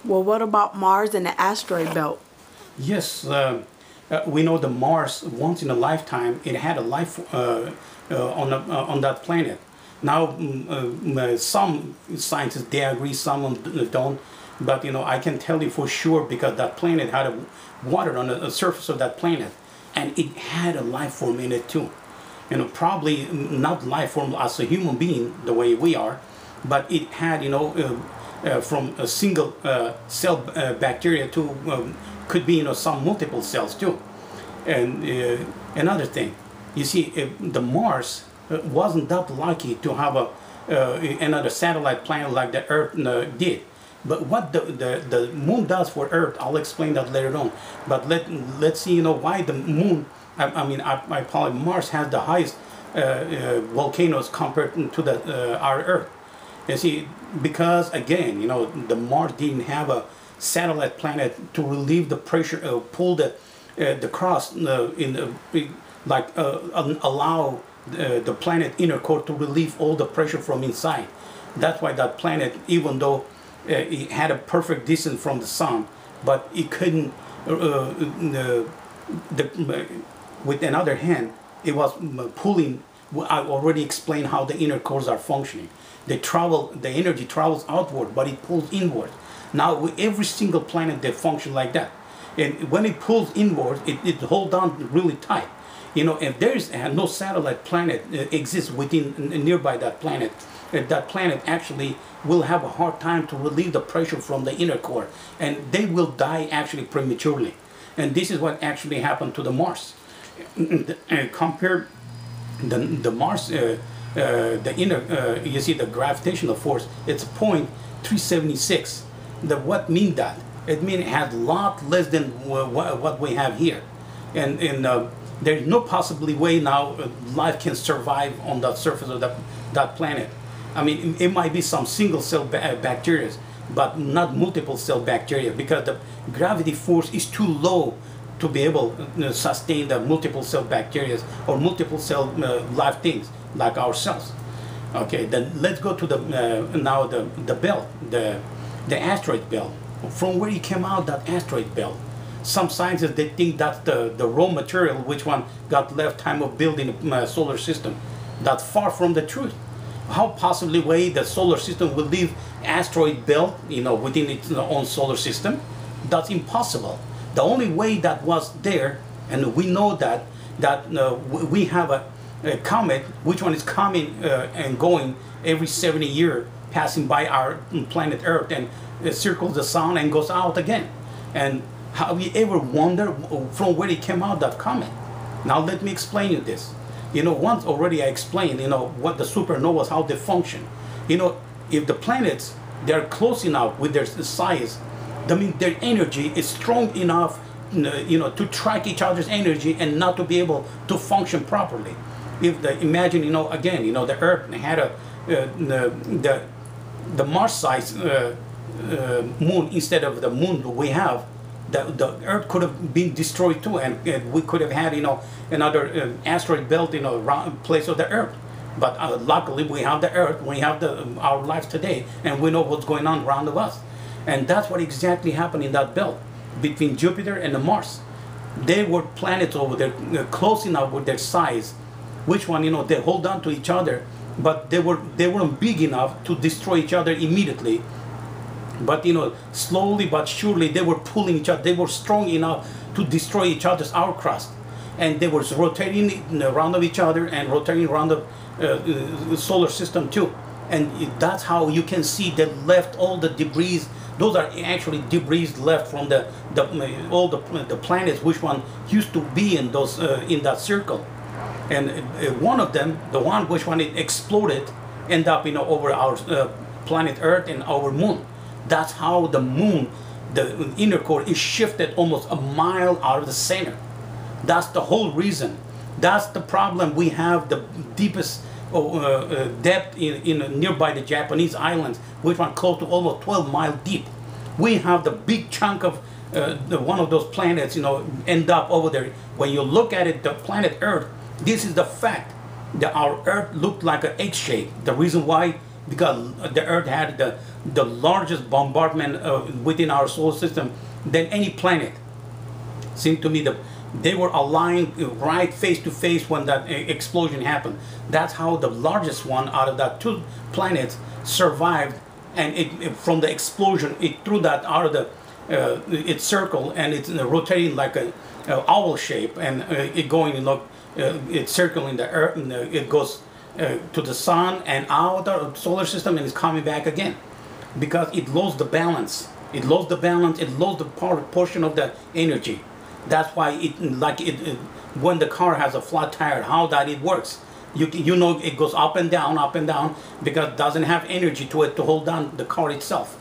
Well, what about Mars and the asteroid belt? Yes, we know the Mars once in a lifetime it had a life on that planet. Now, some scientists they agree, some don't. But I can tell you for sure because that planet had a water on the surface of that planet, and it had a life form in it too. Probably not life form as a human being the way we are, but it had from a single cell bacteria to could be some multiple cells too. And another thing, you see, the Mars wasn't that lucky to have another satellite planet like the Earth did. But what the moon does for Earth, I'll explain that later on. But let's see, why the moon. I probably Mars has the highest volcanoes compared to our Earth. You see, because again, the Mars didn't have a satellite planet to relieve the pressure, pull the crust allow the planet inner core to relieve all the pressure from inside. That's why that planet, even though it had a perfect distance from the sun, but it couldn't. With another hand, it was pulling. I already explained how the inner cores are functioning. The energy travels outward, but it pulls inward. Now, with every single planet, they function like that. And when it pulls inward, it holds on really tight. If there is no satellite planet exists within nearby that planet actually will have a hard time to relieve the pressure from the inner core, and they will die actually prematurely. And this is what actually happened to the Mars. And compare the Mars, the inner, you see the gravitational force, it's 0.376. What mean that? It means it has a lot less than what we have here. And there's no possibly way now life can survive on the surface of that planet. It might be some single cell bacteria, but not multiple cell bacteria, because the gravity force is too low to be able to sustain the multiple cell bacteria or multiple cell live things like ourselves. Okay, then let's go to now the belt, the asteroid belt. From where it came out, that asteroid belt. Some scientists they think that's the raw material which one got left time of building a solar system. That's far from the truth. How possibly way the solar system will leave asteroid belt within its own solar system? That's impossible. The only way that was there, and we know that we have a comet which one is coming and going every 70 years, passing by our planet Earth, and it circles the sun and goes out again. And have you ever wondered from where it came out, that comet? Now let me explain you this. Once already I explained, what the supernovas, how they function. If the planets, they're close enough with their size, that means their energy is strong enough, to track each other's energy and not to be able to function properly. Imagine, again, the Earth had the Mars-sized moon instead of the moon we have. The Earth could have been destroyed too, and we could have had another asteroid belt around place of the Earth. But luckily we have the Earth, we have our lives today, and we know what's going on around of us. And that's what exactly happened in that belt between Jupiter and the Mars. They were planets over there close enough with their size, which one they hold on to each other, but they weren't big enough to destroy each other immediately. But slowly but surely they were pulling each other. They were strong enough to destroy each other's hour crust, and they were rotating around of each other and rotating around the solar system too. And that's how you can see they left all the debris. Those are actually debris left from all the planets which one used to be in those in that circle. And one of them, the one which one it exploded, end up over our planet Earth and our moon. That's how the moon, the inner core, is shifted almost a mile out of the center. That's the whole reason. That's the problem we have. The deepest depth in nearby the Japanese islands, which one close to almost 12 miles deep. We have the big chunk of one of those planets, end up over there. When you look at it, the planet Earth, this is the fact that our Earth looked like an egg shape. The reason why because the Earth had the largest bombardment within our solar system than any planet. Seemed to me they were aligned right face to face when that explosion happened. That's how the largest one out of that two planets survived, and from the explosion it threw that out of the its circle, and it's rotating like a owl shape, and it going it's circling the Earth, and it goes to the sun and out of the solar system, and it's coming back again because it lost the balance. It lost the balance. It lost the portion of the energy. That's why when the car has a flat tire, how that it works. You know it goes up and down because it doesn't have energy to it to hold down the car itself.